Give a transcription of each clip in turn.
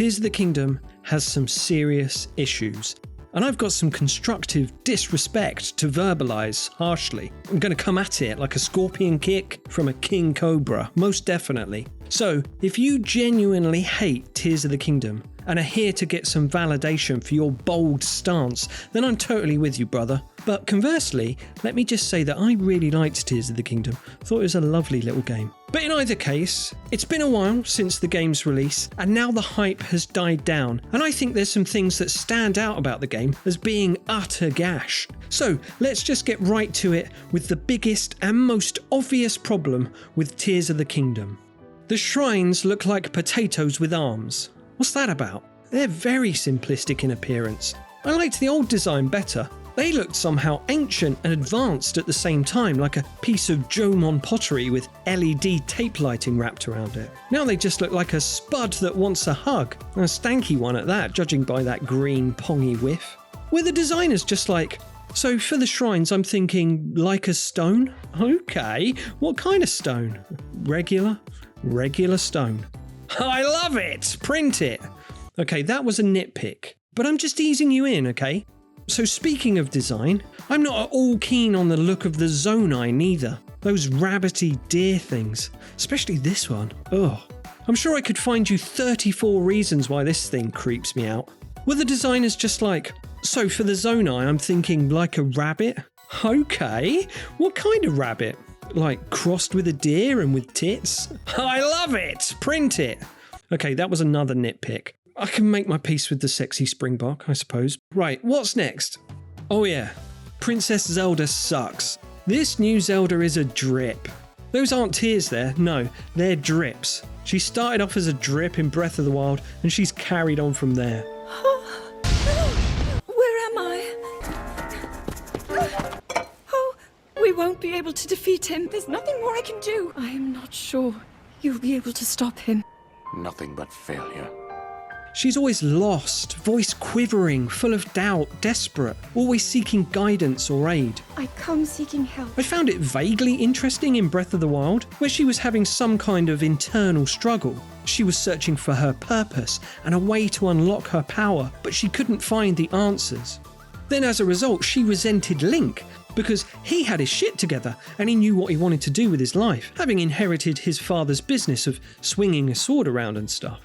Tears of the Kingdom has some serious issues, and I've got some constructive disrespect to verbalise harshly. I'm going to come at it like a scorpion kick from a king cobra, most definitely. So, if you genuinely hate Tears of the Kingdom and are here to get some validation for your bold stance, then I'm totally with you, brother. But conversely, let me just say that I really liked Tears of the Kingdom. Thought it was a lovely little game. But in either case, it's been a while since the game's release, and now the hype has died down, and I think there's some things that stand out about the game as being utter gash. So let's just get right to it with the biggest and most obvious problem with Tears of the Kingdom. The shrines look like potatoes with arms. What's that about? They're very simplistic in appearance. I liked the old design better. They looked somehow ancient and advanced at the same time, like a piece of Jomon pottery with LED tape lighting wrapped around it. Now they just look like a spud that wants a hug. A stanky one at that, judging by that green pongy whiff. Were the designers just like, so for the shrines I'm thinking like a stone? Okay, what kind of stone? Regular stone. I love it! Print it! Okay, that was a nitpick, but I'm just easing you in, okay? So speaking of design, I'm not at all keen on the look of the Zonai neither. Those rabbity deer things, especially this one. Ugh. I'm sure I could find you 34 reasons why this thing creeps me out. Were the designers just like, so for the Zonai I'm thinking like a rabbit? Okay, what kind of rabbit? Like crossed with a deer and with tits? I love it! Print it! Okay, that was another nitpick. I can make my peace with the sexy Springbok, I suppose. Right, what's next? Oh yeah, Princess Zelda sucks. This new Zelda is a drip. Those aren't tears there, no, they're drips. She started off as a drip in Breath of the Wild, and she's carried on from there. Where am I? Oh, we won't be able to defeat him. There's nothing more I can do. I am not sure you'll be able to stop him. Nothing but failure. She's always lost, voice quivering, full of doubt, desperate, always seeking guidance or aid. I come seeking help. I found it vaguely interesting in Breath of the Wild, where she was having some kind of internal struggle. She was searching for her purpose and a way to unlock her power, but she couldn't find the answers. Then as a result, she resented Link, because he had his shit together and he knew what he wanted to do with his life, having inherited his father's business of swinging a sword around and stuff.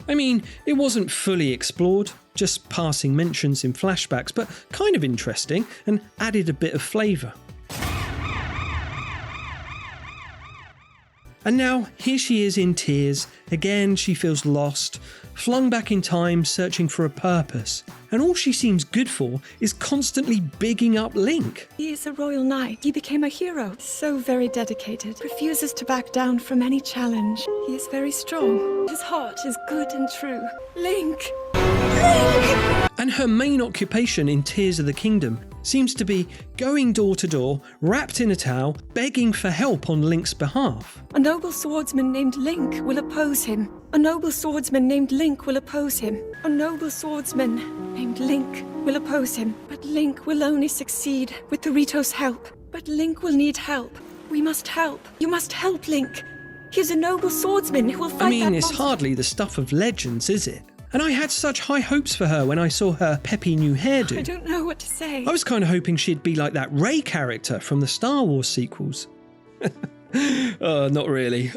I mean, it wasn't fully explored, just passing mentions in flashbacks, but kind of interesting and added a bit of flavour. And now, here she is in tears. Again, she feels lost, flung back in time, searching for a purpose. And all she seems good for is constantly bigging up Link. He is a royal knight. He became a hero. So very dedicated. Refuses to back down from any challenge. He is very strong. His heart is good and true. Link! Link! And her main occupation in Tears of the Kingdom seems to be going door to door, wrapped in a towel, begging for help on Link's behalf. A noble swordsman named Link will oppose him. A noble swordsman named Link will oppose him. A noble swordsman named Link will oppose him. But Link will only succeed with Dorito's help. But Link will need help. We must help. You must help Link. He is a noble swordsman who will fight that monster. It's hardly the stuff of legends, is it? And I had such high hopes for her when I saw her peppy new hairdo. I don't know what to say. I was kind of hoping she'd be like that Rey character from the Star Wars sequels. Not really.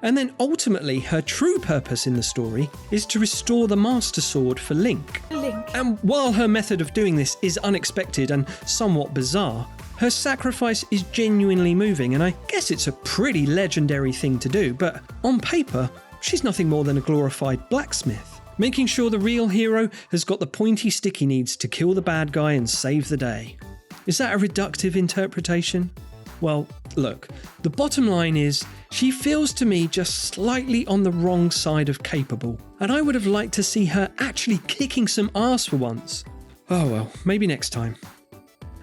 And then ultimately, her true purpose in the story is to restore the Master Sword for Link. And while her method of doing this is unexpected and somewhat bizarre, her sacrifice is genuinely moving, and I guess it's a pretty legendary thing to do, but on paper, she's nothing more than a glorified blacksmith, making sure the real hero has got the pointy stick he needs to kill the bad guy and save the day. Is that a reductive interpretation? Well, look, the bottom line is, she feels to me just slightly on the wrong side of capable, and I would have liked to see her actually kicking some ass for once. Oh well, maybe next time.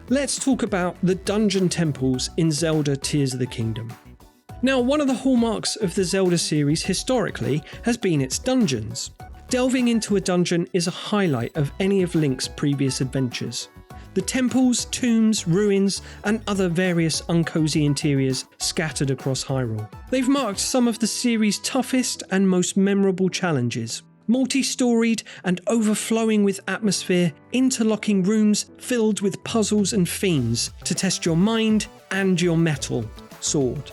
Let's talk about the dungeon temples in Zelda Tears of the Kingdom. Now, one of the hallmarks of the Zelda series historically has been its dungeons. Delving into a dungeon is a highlight of any of Link's previous adventures. The temples, tombs, ruins, and other various uncosy interiors scattered across Hyrule. They've marked some of the series' toughest and most memorable challenges. Multi-storied and overflowing with atmosphere, interlocking rooms filled with puzzles and themes to test your mind and your metal sword.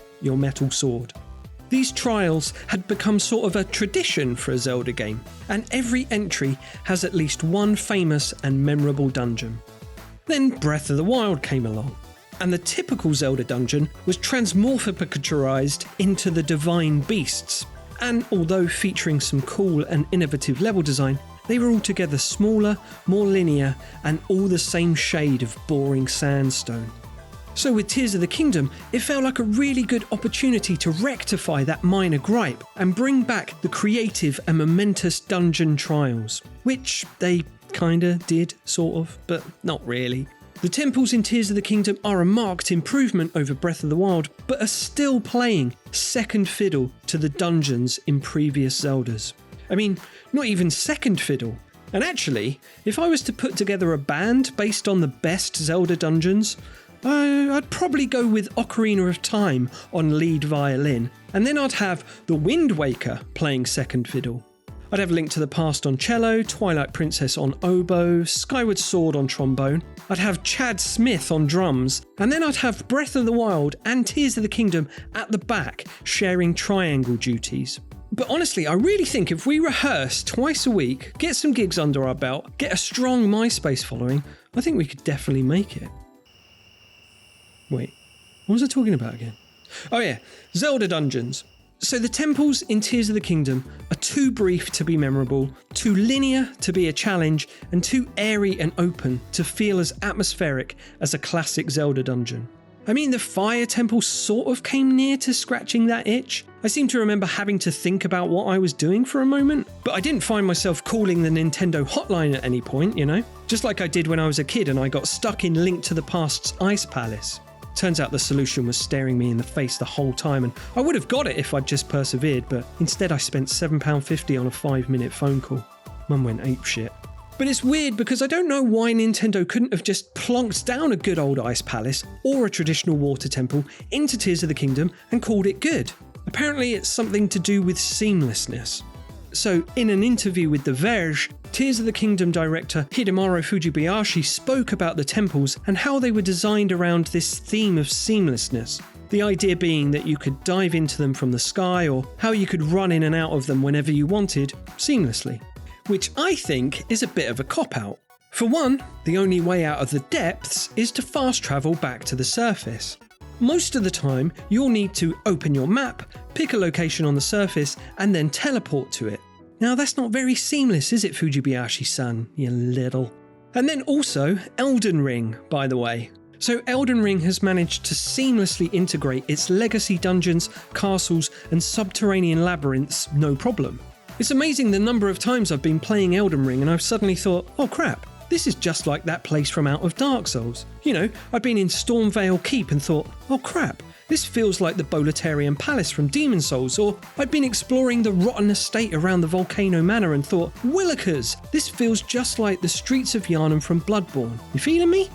These trials had become sort of a tradition for a Zelda game, and every entry has at least one famous and memorable dungeon. Then Breath of the Wild came along, and the typical Zelda dungeon was transmorphicized into the divine beasts. And although featuring some cool and innovative level design, they were altogether smaller, more linear, and all the same shade of boring sandstone. So with Tears of the Kingdom, it felt like a really good opportunity to rectify that minor gripe and bring back the creative and momentous dungeon trials, which they kinda did, sort of, but not really. The temples in Tears of the Kingdom are a marked improvement over Breath of the Wild, but are still playing second fiddle to the dungeons in previous Zeldas. I mean, not even second fiddle. And actually, if I was to put together a band based on the best Zelda dungeons, I'd probably go with Ocarina of Time on lead violin, and then I'd have the Wind Waker playing second fiddle. I'd have Link to the Past on cello, Twilight Princess on oboe, Skyward Sword on trombone. I'd have Chad Smith on drums, and then I'd have Breath of the Wild and Tears of the Kingdom at the back, sharing triangle duties. But honestly, I really think if we rehearse twice a week, get some gigs under our belt, get a strong MySpace following, I think we could definitely make it. Wait, what was I talking about again? Oh yeah, Zelda dungeons. So the temples in Tears of the Kingdom are too brief to be memorable, too linear to be a challenge, and too airy and open to feel as atmospheric as a classic Zelda dungeon. I mean, the Fire Temple sort of came near to scratching that itch. I seem to remember having to think about what I was doing for a moment, but I didn't find myself calling the Nintendo hotline at any point, you know? Just like I did when I was a kid and I got stuck in Link to the Past's Ice Palace. Turns out the solution was staring me in the face the whole time, and I would have got it if I'd just persevered, but instead I spent £7.50 on a 5-minute phone call. Mum went apeshit. But it's weird because I don't know why Nintendo couldn't have just plonked down a good old ice palace or a traditional water temple into Tears of the Kingdom and called it good. Apparently it's something to do with seamlessness. So, in an interview with The Verge, Tears of the Kingdom director Hidemaru Fujibayashi spoke about the temples and how they were designed around this theme of seamlessness. The idea being that you could dive into them from the sky, or how you could run in and out of them whenever you wanted, seamlessly. Which I think is a bit of a cop-out. For one, the only way out of the depths is to fast travel back to the surface. Most of the time, you'll need to open your map, pick a location on the surface, and then teleport to it. Now that's not very seamless, is it, Fujibayashi-san, you little... And then also, Elden Ring, by the way. So Elden Ring has managed to seamlessly integrate its legacy dungeons, castles, and subterranean labyrinths no problem. It's amazing the number of times I've been playing Elden Ring and I've suddenly thought, oh crap, this is just like that place from out of Dark Souls. You know, I've been in Stormvale Keep and thought, oh crap, this feels like the Boletarian Palace from Demon Souls, or I'd been exploring the rotten estate around the Volcano Manor and thought, Willikers, this feels just like the streets of Yharnam from Bloodborne. You feeling me?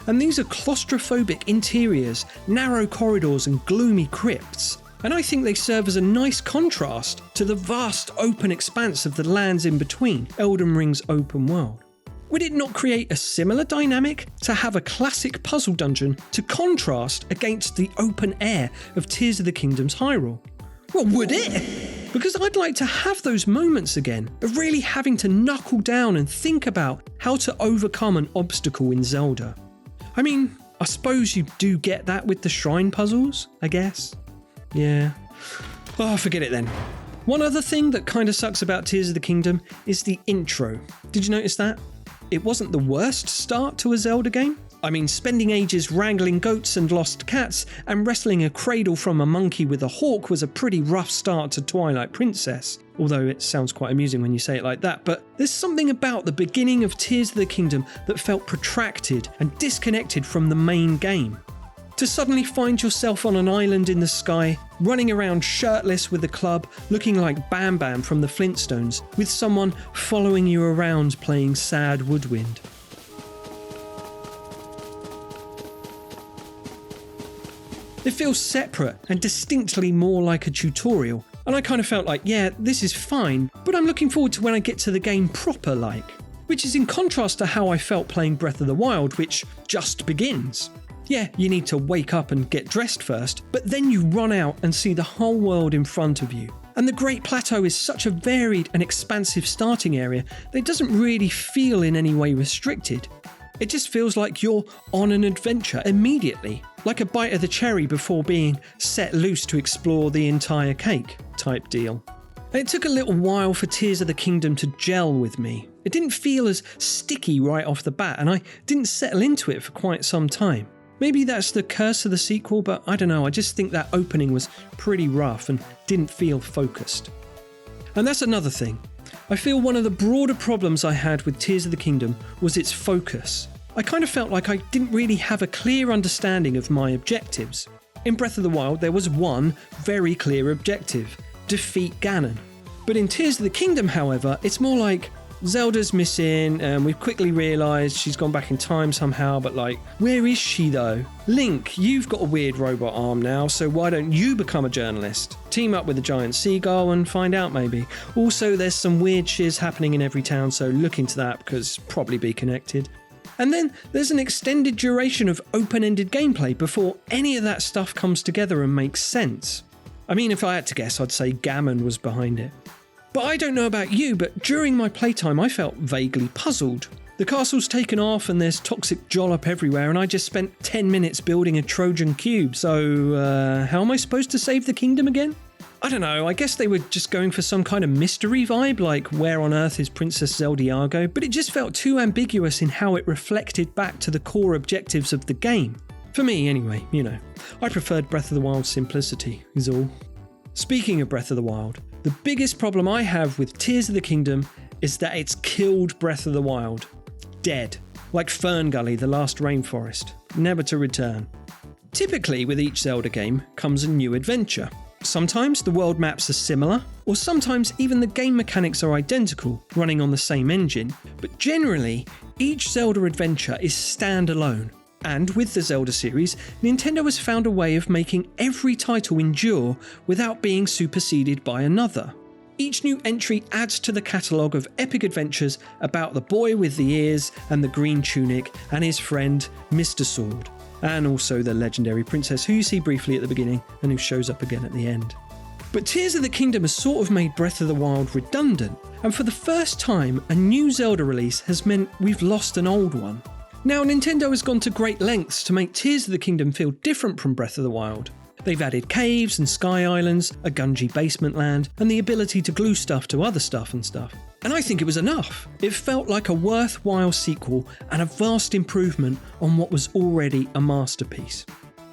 And these are claustrophobic interiors, narrow corridors and gloomy crypts. And I think they serve as a nice contrast to the vast open expanse of the lands in between Elden Ring's open world. Would it not create a similar dynamic to have a classic puzzle dungeon to contrast against the open air of Tears of the Kingdom's Hyrule? Well, would it? Because I'd like to have those moments again of really having to knuckle down and think about how to overcome an obstacle in Zelda. I mean, I suppose you do get that with the shrine puzzles, I guess. Yeah. Oh, forget it then. One other thing that kind of sucks about Tears of the Kingdom is the intro. Did you notice that? It wasn't the worst start to a Zelda game. I mean, spending ages wrangling goats and lost cats and wrestling a cradle from a monkey with a hawk was a pretty rough start to Twilight Princess. Although it sounds quite amusing when you say it like that, but there's something about the beginning of Tears of the Kingdom that felt protracted and disconnected from the main game. To suddenly find yourself on an island in the sky, running around shirtless with a club, looking like Bam Bam from the Flintstones, with someone following you around playing sad woodwind. It feels separate and distinctly more like a tutorial, And I kind of felt like, yeah, this is fine, but I'm looking forward to when I get to the game proper like. Which is in contrast to how I felt playing Breath of the Wild, which just begins. Yeah, you need to wake up and get dressed first, but then you run out and see the whole world in front of you. And the Great Plateau is such a varied and expansive starting area that it doesn't really feel in any way restricted. It just feels like you're on an adventure immediately, like a bite of the cherry before being set loose to explore the entire cake type deal. And it took a little while for Tears of the Kingdom to gel with me. It didn't feel as sticky right off the bat, and I didn't settle into it for quite some time. Maybe that's the curse of the sequel, but I don't know, I just think that opening was pretty rough and didn't feel focused. And that's another thing. I feel one of the broader problems I had with Tears of the Kingdom was its focus. I kind of felt like I didn't really have a clear understanding of my objectives. In Breath of the Wild, there was one very clear objective: defeat Ganon. But in Tears of the Kingdom, however, it's more like Zelda's missing, and we've quickly realised she's gone back in time somehow, but like, where is she though? Link, you've got a weird robot arm now, so why don't you become a journalist? Team up with a giant seagull and find out maybe. Also, there's some weird shiz happening in every town, so look into that because probably be connected. And then there's an extended duration of open-ended gameplay before any of that stuff comes together and makes sense. I mean, if I had to guess, I'd say Gammon was behind it. But I don't know about you, but during my playtime I felt vaguely puzzled. The castle's taken off and there's toxic jollop everywhere, and I just spent 10 minutes building a Trojan cube, so how am I supposed to save the kingdom again? I don't know, I guess they were just going for some kind of mystery vibe, like where on earth is Princess Zeldiago, but it just felt too ambiguous in how it reflected back to the core objectives of the game. For me anyway, you know. I preferred Breath of the Wild's simplicity, is all. Speaking of Breath of the Wild, the biggest problem I have with Tears of the Kingdom is that it's killed Breath of the Wild. Dead. Like Fern Gully, the last rainforest. Never to return. Typically, with each Zelda game comes a new adventure. Sometimes the world maps are similar, or sometimes even the game mechanics are identical, running on the same engine. But generally, each Zelda adventure is standalone. And with the Zelda series, Nintendo has found a way of making every title endure without being superseded by another. Each new entry adds to the catalogue of epic adventures about the boy with the ears and the green tunic and his friend Mr. Sword, and also the legendary princess who you see briefly at the beginning and who shows up again at the end. But Tears of the Kingdom has sort of made Breath of the Wild redundant, and for the first time a new Zelda release has meant we've lost an old one. Now, Nintendo has gone to great lengths to make Tears of the Kingdom feel different from Breath of the Wild. They've added caves and sky islands, a Gungy basement land, and the ability to glue stuff to other stuff and stuff. And I think it was enough. It felt like a worthwhile sequel and a vast improvement on what was already a masterpiece.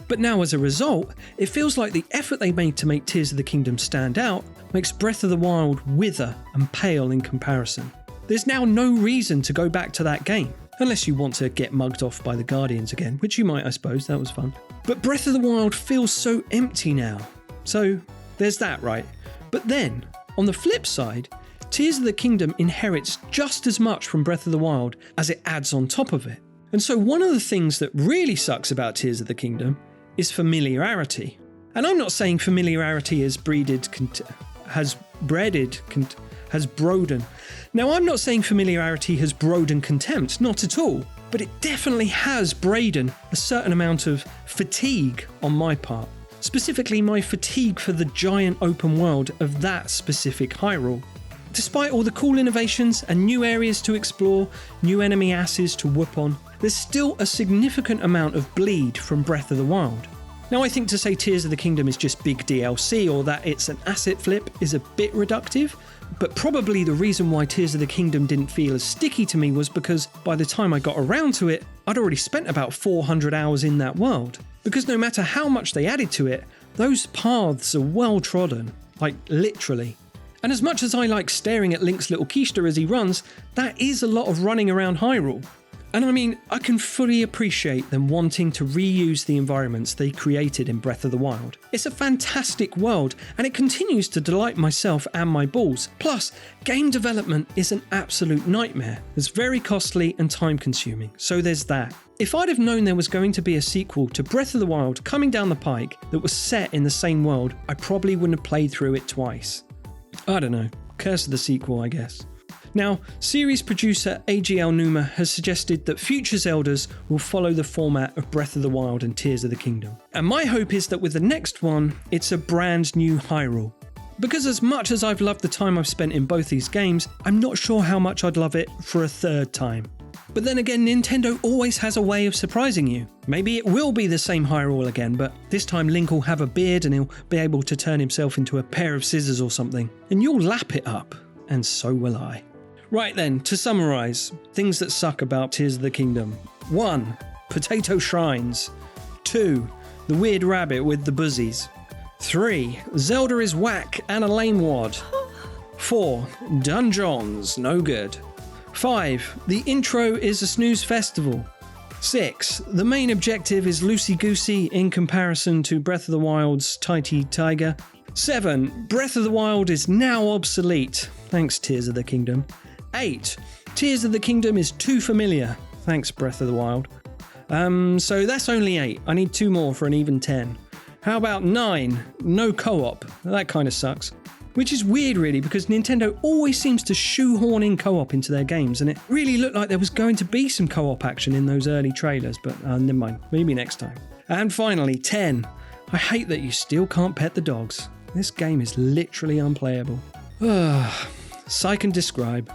But now as a result, it feels like the effort they made to make Tears of the Kingdom stand out makes Breath of the Wild wither and pale in comparison. There's now no reason to go back to that game. Unless you want to get mugged off by the Guardians again, which you might, I suppose, that was fun. But Breath of the Wild feels so empty now. So there's that, right? But then, on the flip side, Tears of the Kingdom inherits just as much from Breath of the Wild as it adds on top of it. And so one of the things that really sucks about Tears of the Kingdom is familiarity. And I'm not saying familiarity has broadened. Now, I'm not saying familiarity has broadened contempt, not at all, but it definitely has broadened a certain amount of fatigue on my part. Specifically, my fatigue for the giant open world of that specific Hyrule. Despite all the cool innovations and new areas to explore, new enemy asses to whoop on, there's still a significant amount of bleed from Breath of the Wild. Now, I think to say Tears of the Kingdom is just big DLC or that it's an asset flip is a bit reductive, but probably the reason why Tears of the Kingdom didn't feel as sticky to me was because by the time I got around to it, I'd already spent about 400 hours in that world. Because no matter how much they added to it, those paths are well trodden, like literally. And as much as I like staring at Link's little keister as he runs, that is a lot of running around Hyrule. And I mean, I can fully appreciate them wanting to reuse the environments they created in Breath of the Wild. It's a fantastic world, and it continues to delight myself and my balls. Plus, game development is an absolute nightmare. It's very costly and time consuming, so there's that. if I'd have known there was going to be a sequel to Breath of the Wild coming down the pike that was set in the same world, I probably wouldn't have played through it twice. I don't know. Curse of the sequel, I guess. Now, series producer AGL Numa has suggested that future Zeldas will follow the format of Breath of the Wild and Tears of the Kingdom. And my hope is that with the next one, it's a brand new Hyrule. Because as much as I've loved the time I've spent in both these games, I'm not sure how much I'd love it for a third time. But then again, Nintendo always has a way of surprising you. Maybe it will be the same Hyrule again, but this time Link will have a beard and he'll be able to turn himself into a pair of scissors or something. And you'll lap it up, and so will I. Right then, to summarise, things that suck about Tears of the Kingdom. 1. Potato shrines. 2. The weird rabbit with the buzzies. 3. Zelda is whack and a lame wad. 4. Dungeons, no good. 5. The intro is a snooze festival. 6. The main objective is loosey-goosey in comparison to Breath of the Wild's tighty tiger. 7. Breath of the Wild is now obsolete, thanks Tears of the Kingdom. 8. Tears of the Kingdom is too familiar, thanks Breath of the Wild. So that's only 8. I need 2 more for an even 10. How about 9? No co-op. That kind of sucks. Which is weird really, because Nintendo always seems to shoehorn in co-op into their games, and it really looked like there was going to be some co-op action in those early trailers, but never mind, maybe next time. And finally, 10. I hate that you still can't pet the dogs. This game is literally unplayable. Psych and describe.